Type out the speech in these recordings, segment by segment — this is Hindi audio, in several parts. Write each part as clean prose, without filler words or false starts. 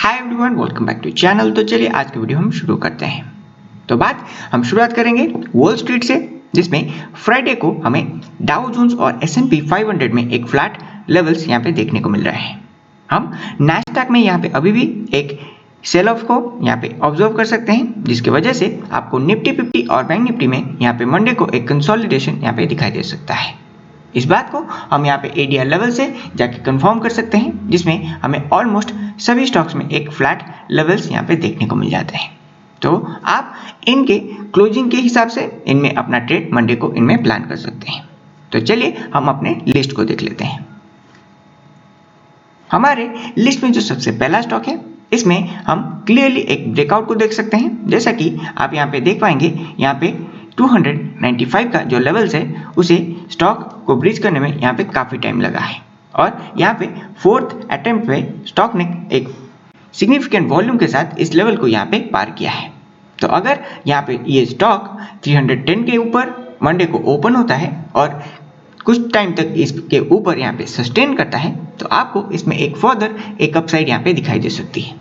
Hi everyone, welcome back to channel. तो चलिए आज की वीडियो हम शुरू करते हैं। तो हम शुरुआत करेंगे वॉल स्ट्रीट से, जिसमें फ्राइडे को हमें डाउ जोन्स और S&P 500 में एक फ्लैट लेवल्स यहाँ पे देखने को मिल रहा है। हम नैस्डैक में यहाँ पे अभी भी एक सेल ऑफ को यहाँ पे ऑब्जर्व कर सकते हैं, जिसकी वजह से आपको निफ्टी 50 और बैंक निफ्टी में यहाँ पे मंडे को एक कंसोलिडेशन यहाँ पे दिखाई दे सकता है। इस बात को हम यहाँ पे ADR लेवल से जाके कंफर्म कर सकते हैं, जिसमें हमें ऑलमोस्ट सभी स्टॉक्स में एक फ्लैट लेवल्स यहाँ पे देखने को मिल जाते हैं। तो आप इनके क्लोजिंग के हिसाब से इनमें अपना ट्रेड मंडे को इनमें प्लान कर सकते हैं। तो चलिए हम अपने लिस्ट को देख लेते हैं। हमारे लिस्ट में जो सबसे पहला स्टॉक है, इसमें हम क्लियरली एक ब्रेकआउट को देख सकते हैं। जैसा कि आप यहाँ पे देख पाएंगे, यहाँ पे 295 का जो लेवल्स है उसे स्टॉक को ब्रीच करने में यहाँ पे काफ़ी टाइम लगा है, और यहाँ पे फोर्थ अटेम्प्ट पे स्टॉक ने एक सिग्निफिकेंट वॉल्यूम के साथ इस लेवल को यहाँ पे पार किया है। तो अगर यहाँ पे ये स्टॉक 310 के ऊपर मंडे को ओपन होता है और कुछ टाइम तक इसके ऊपर यहाँ पे सस्टेन करता है, तो आपको इसमें एक फर्दर एक अपसाइड यहाँ पे दिखाई दे सकती है।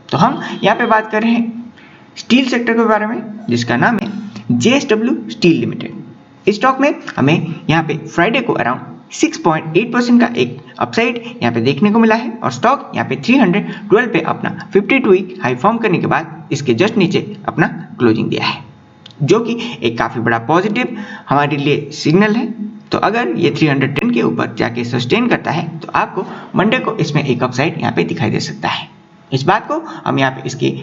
तो हम यहाँ पे बात कर रहे हैं स्टील सेक्टर के बारे में, जिसका नाम है JSW स्टील लिमिटेड। इस स्टॉक में हमें यहाँ पे फ्राइडे को अराउंड 6.8% का एक अपसाइड यहाँ पे देखने को मिला है, और स्टॉक यहाँ पे 312 पे अपना 52 वीक हाई फॉर्म करने के बाद इसके जस्ट नीचे अपना क्लोजिंग दिया है, जो कि एक काफ़ी बड़ा पॉजिटिव हमारे लिए सिग्नल है। तो अगर ये 310 के ऊपर जाके सस्टेन करता है, तो आपको मंडे को इसमें एक अपसाइड यहाँ पे दिखाई दे सकता है। इस बात को हम यहाँ पे इसके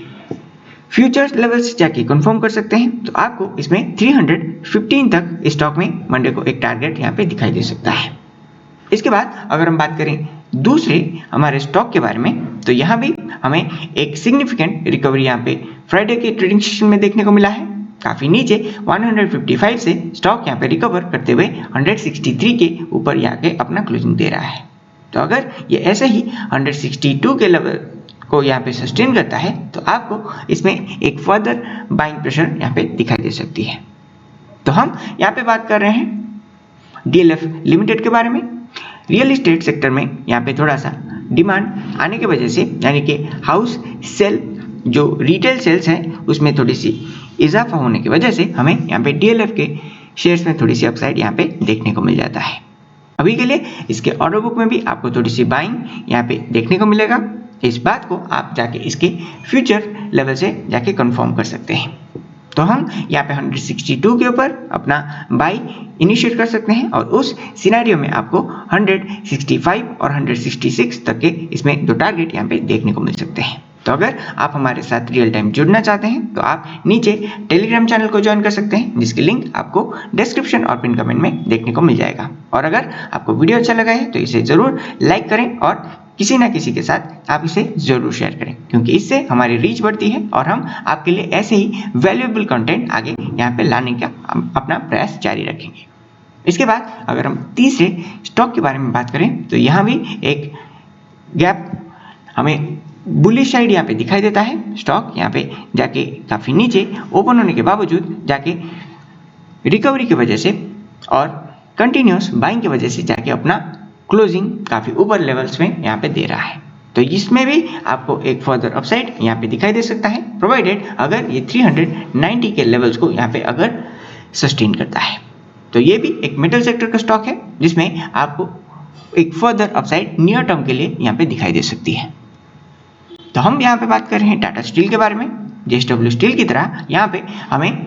फ्यूचर्स लेवल से जाके कंफर्म कर सकते हैं। तो आपको इसमें 315 तक स्टॉक में मंडे को एक टारगेट यहाँ पे दिखाई दे सकता है। इसके बाद अगर हम बात करें दूसरे हमारे स्टॉक के बारे में, तो यहाँ भी हमें एक सिग्निफिकेंट रिकवरी यहाँ पे फ्राइडे के ट्रेडिंग सेशन में देखने को मिला है। काफ़ी नीचे 155 से स्टॉक यहाँ पे रिकवर करते हुए 163 के ऊपर यहाँ के अपना क्लोजिंग दे रहा है। तो अगर ये ऐसे ही 162 के लेवल को यहाँ पे सस्टेन करता है, तो आपको इसमें एक फर्दर बाइंग प्रेशर यहाँ पे दिखाई दे सकती है। तो हम यहाँ पे बात कर रहे हैं DLF लिमिटेड के बारे में। रियल एस्टेट सेक्टर में यहाँ पे थोड़ा सा डिमांड आने की वजह से, यानी कि हाउस सेल जो रिटेल सेल्स हैं उसमें थोड़ी सी इजाफा होने की वजह से हमें यहाँ पे DLF के शेयर्स में थोड़ी सी अपसाइड यहाँ पे देखने को मिल जाता है। अभी के लिए इसके ऑर्डर बुक में भी आपको थोड़ी सी बाइंग यहाँ पे देखने को मिलेगा। इस बात को आप जाके इसके फ्यूचर लेवल से जाके कंफर्म कर सकते हैं। तो हम यहाँ पे 162 के ऊपर अपना बाई इनिशिएट कर सकते हैं, और उस सिनेरियो में आपको 165 और 166 तक के इसमें दो टारगेट यहाँ पे देखने को मिल सकते हैं। तो अगर आप हमारे साथ रियल टाइम जुड़ना चाहते हैं, तो आप नीचे टेलीग्राम चैनल को ज्वाइन कर सकते हैं, जिसकी लिंक आपको डिस्क्रिप्शन और पिन कमेंट में देखने को मिल जाएगा। और अगर आपको वीडियो अच्छा लगा है तो इसे ज़रूर लाइक करें, और किसी ना किसी के साथ आप इसे ज़रूर शेयर करें, क्योंकि इससे हमारी रीच बढ़ती है और हम आपके लिए ऐसे ही वैल्यूएबल कंटेंट आगे यहाँ पे लाने का अपना प्रयास जारी रखेंगे। इसके बाद अगर हम तीसरे स्टॉक के बारे में बात करें, तो यहाँ भी एक गैप हमें बुलिश साइड यहाँ पे दिखाई देता है। स्टॉक यहाँ पे जाके काफ़ी नीचे ओपन होने के बावजूद जाके रिकवरी की वजह से और कंटिन्यूस बाइंग की वजह से जाके अपना क्लोजिंग काफ़ी ऊपर लेवल्स में यहाँ पे दे रहा है। तो इसमें भी आपको एक फर्दर अपसाइड यहाँ पे दिखाई दे सकता है, प्रोवाइडेड अगर ये 390 के लेवल्स को यहाँ पे अगर सस्टेन करता है। तो ये भी एक मेटल सेक्टर का स्टॉक है, जिसमें आपको एक फर्दर अपसाइड नियर टर्म के लिए यहाँ पे दिखाई दे सकती है। तो हम यहाँ पे बात कर रहे हैं टाटा स्टील के बारे में। JSW स्टील की तरह यहाँ पे हमें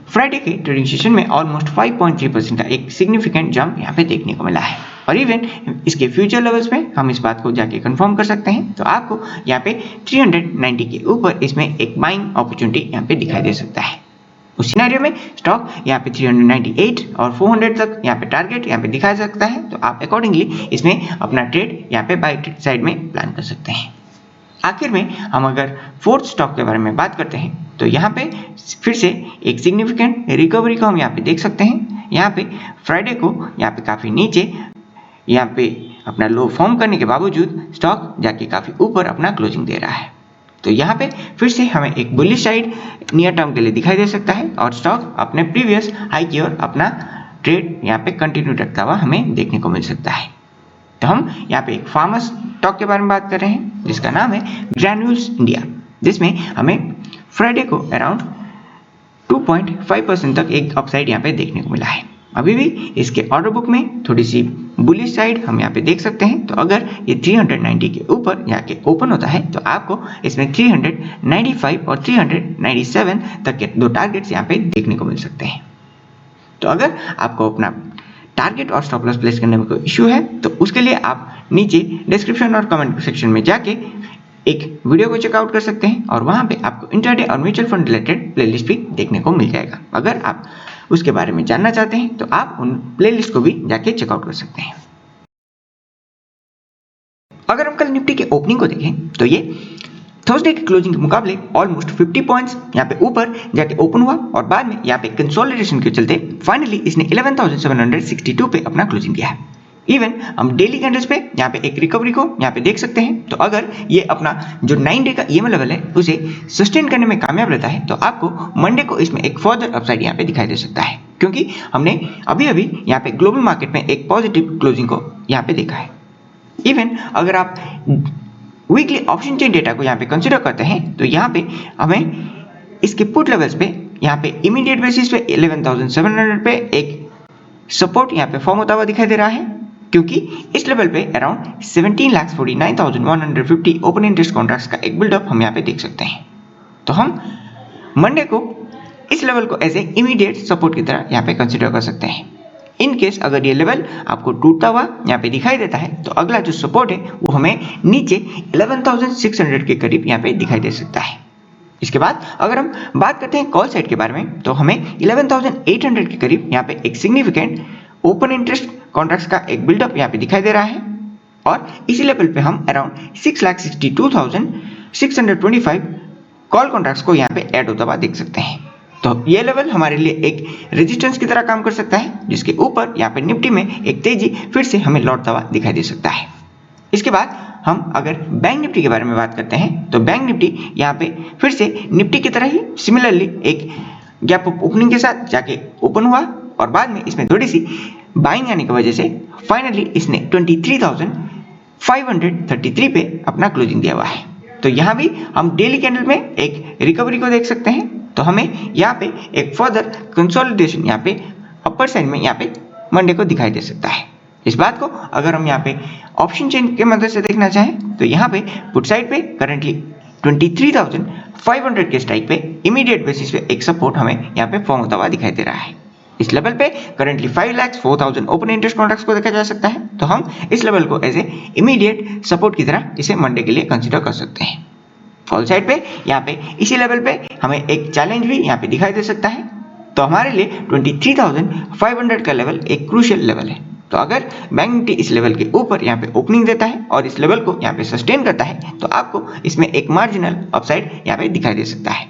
फ्राइडे के ट्रेडिंग सेशन में ऑलमोस्ट 5.3% का एक सिग्निफिकेंट जंप यहाँ पे देखने को मिला है, और इवन इसके फ्यूचर लेवल्स में हम इस बात को जाके कंफर्म कर सकते हैं। तो आपको यहाँ पे 390 के ऊपर इसमें एक बाइंग अपॉर्चुनिटी यहाँ पे दिखाई दे सकता है। उस सिनेरियो में स्टॉक यहाँ पे 398 और 400 तक यहाँ पे टारगेट यहाँ पे दिखा सकता है। तो आप अकॉर्डिंगली इसमें अपना ट्रेड यहाँ पे बाई साइड में प्लान कर सकते हैं। आखिर में हम अगर फोर्थ स्टॉक के बारे में बात करते हैं, तो यहाँ पे फिर से एक सिग्निफिकेंट रिकवरी को हम यहाँ पे देख सकते हैं। यहाँ पे फ्राइडे को यहाँ पे काफ़ी नीचे यहाँ पे अपना लो फॉर्म करने के बावजूद स्टॉक जाके काफ़ी ऊपर अपना क्लोजिंग दे रहा है। तो यहाँ पे फिर से हमें एक बुलिश साइड नियर टर्म के लिए दिखाई दे सकता है, और स्टॉक अपने प्रीवियस हाई की ओर अपना ट्रेड यहाँ पे कंटिन्यू रखता हुआ हमें देखने को मिल सकता है। तो हम यहाँ पे एक फार्मर्स स्टॉक के बारे में बात कर रहे हैं जिसका नाम है ग्रैन्यूल्स इंडिया, जिसमें हमें फ्राइडे को अराउंड 2.5% तक एक अपसाइड यहाँ पे देखने को मिला है। अभी भी इसके ऑर्डर बुक में थोड़ी सी बुलिश साइड हम यहाँ पे देख सकते हैं। तो अगर ये 390 के ऊपर जाके ओपन होता है तो आपको इसमें 395 और 397 तक के दो टारगेट्स यहाँ पे देखने को मिल सकते हैं। तो अगर आपको अपना टारगेट और स्टॉप लॉस प्लेस करने में कोई इश्यू है तो उसके लिए आप नीचे डिस्क्रिप्शन और कमेंट सेक्शन में जाके एक वीडियो को चेकआउट कर सकते हैं और वहां पे आपको इंट्राडे और म्यूचुअल फंड रिलेटेड प्लेलिस्ट भी देखने को मिल जाएगा। अगर आप उसके बारे में जानना चाहते हैं तो आप उन प्लेलिस्ट को भी जाके चेकआउट कर सकते हैं। अगर हम कल निफ्टी के ओपनिंग को देखें तो ये थर्सडे के क्लोजिंग के मुकाबले ऑलमोस्ट 50 पॉइंट्स यहाँ पे ऊपर जाके ओपन हुआ और बाद में यहाँ पे कंसोलिडेशन के चलते फाइनली इसने 11,762 पे अपना क्लोजिंग किया है। इवन हम डेली कैंडल्स पे यहाँ पे एक रिकवरी को यहाँ पे देख सकते हैं। तो अगर ये अपना जो 9 डे का ईएमए लेवल है उसे सस्टेन करने में कामयाब रहता है तो आपको मंडे को इसमें एक फर्दर अपसाइड यहाँ पे दिखाई दे सकता है, क्योंकि हमने अभी अभी यहाँ पे ग्लोबल मार्केट में एक पॉजिटिव क्लोजिंग को यहाँ पे देखा है। इवन अगर आप वीकली ऑप्शन चेन डेटा को यहाँ पे कंसिडर करते हैं तो यहाँ पे हमें इसके पुट लेवल्स पे यहाँ पे इमीडिएट बेसिस पे 11,700 पे एक सपोर्ट यहाँ पे फॉर्म होता हुआ दिखाई दे रहा है, क्योंकि इस लेवल पे अराउंड 17,49,150 ओपन इंटरेस्ट कॉन्ट्रैक्ट्स का एक बिल्डअप हम यहाँ पे देख सकते हैं। तो हम मंडे को इस लेवल को एज ए इमीडिएट सपोर्ट की तरह यहाँ पे कंसिडर कर सकते हैं। इन केस अगर ये लेवल आपको टूटता हुआ यहाँ पे दिखाई देता है तो अगला जो सपोर्ट है वो हमें नीचे 11,600 के करीब यहाँ पे दिखाई दे सकता है। इसके बाद अगर हम बात करते हैं कॉल साइड के बारे में तो हमें 11,800 के करीब यहाँ पे एक सिग्निफिकेंट ओपन इंटरेस्ट कॉन्ट्रैक्ट्स का एक बिल्डअप यहाँ पे दिखाई दे रहा है और इसी लेवल पे हम अराउंड 6,62,625 कॉल कॉन्ट्रैक्ट्स को यहाँ पे ऐड होता हुआ देख सकते हैं। तो ये लेवल हमारे लिए एक रेजिस्टेंस की तरह काम कर सकता है, जिसके ऊपर यहाँ पे निफ्टी में एक तेजी फिर से हमें लौटता हुआ दिखाई दे सकता है। इसके बाद हम अगर बैंक निफ्टी के बारे में बात करते हैं तो बैंक निफ्टी यहाँ पे फिर से निफ्टी की तरह ही सिमिलरली एक गैप अप ओपनिंग के साथ जाके ओपन हुआ और बाद में इसमें थोड़ी सी बाइंग आने की वजह से फाइनली इसने 23,533 पे अपना क्लोजिंग दिया हुआ है। तो यहाँ भी हम डेली कैंडल में एक रिकवरी को देख सकते हैं। तो हमें यहाँ पे एक फर्दर कंसोलिडेशन यहाँ पे अपर साइड में यहाँ पे मंडे को दिखाई दे सकता है। इस बात को अगर हम यहाँ पे ऑप्शन चेन के मदद से देखना चाहें तो यहाँ पे पुट साइड पे करंटली 23,500 के स्ट्राइक पे इमीडिएट बेसिस पे एक सपोर्ट हमें यहाँ पे फॉर्म होता हुआ दिखाई दे रहा है। इस लेवल पे करंटली 5,04,000 ओपन इंटरेस्ट कॉन्ट्रैक्ट्स को देखा जा सकता है। तो हम इस लेवल को एज ए इमीडिएट सपोर्ट की तरह इसे मंडे के लिए कंसिडर कर सकते हैं। कॉल साइड पे यहाँ पे इसी लेवल पे हमें एक चैलेंज भी यहाँ पे दिखाई दे सकता है। तो हमारे लिए 23,500 का लेवल एक क्रूशियल लेवल है। तो अगर बैंक निफ्टी इस लेवल के ऊपर यहाँ पे ओपनिंग देता है और इस लेवल को यहाँ पे सस्टेन करता है तो आपको इसमें एक मार्जिनल अपसाइड यहाँ पे दिखाई दे सकता है।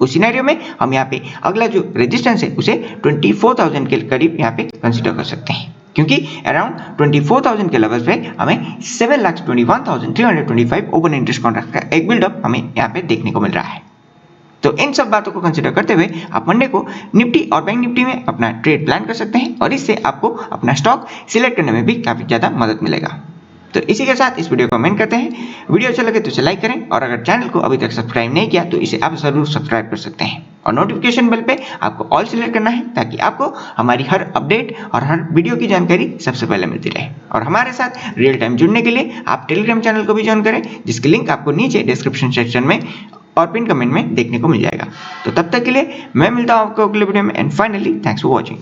उस सिनेरियो में हम यहाँ पे अगला जो रेजिस्टेंस है उसे 24,000 के करीब यहाँ पे कंसिडर कर सकते हैं, क्योंकि अराउंड 24,000 के लेवल पे हमें 7,21,325 ओपन इंटरेस्ट कॉन्ट्रैक्ट का एक बिल्डअप हमें यहाँ पे देखने को मिल रहा है। तो इन सब बातों को कंसिडर करते हुए आप मंडे को निफ्टी और बैंक निफ्टी में अपना ट्रेड प्लान कर सकते हैं और इससे आपको अपना स्टॉक सिलेक्ट करने में भी काफी ज्यादा मदद मिलेगा। तो इसी के साथ इस वीडियो को कमेंट करते हैं। वीडियो अच्छा लगे तो इसे लाइक करें और अगर चैनल को अभी तक सब्सक्राइब नहीं किया तो इसे आप जरूर सब्सक्राइब कर सकते हैं और नोटिफिकेशन बेल पे आपको ऑल सिलेक्ट करना है ताकि आपको हमारी हर अपडेट और हर वीडियो की जानकारी सबसे पहले मिलती रहे। और हमारे साथ रियल टाइम जुड़ने के लिए आप टेलीग्राम चैनल को भी ज्वाइन करें, जिसकी लिंक आपको नीचे डिस्क्रिप्शन सेक्शन में और पिन कमेंट में देखने को मिल जाएगा। तो तब तक के लिए मैं मिलता हूं आपको अगले वीडियो में and finally thanks for watching.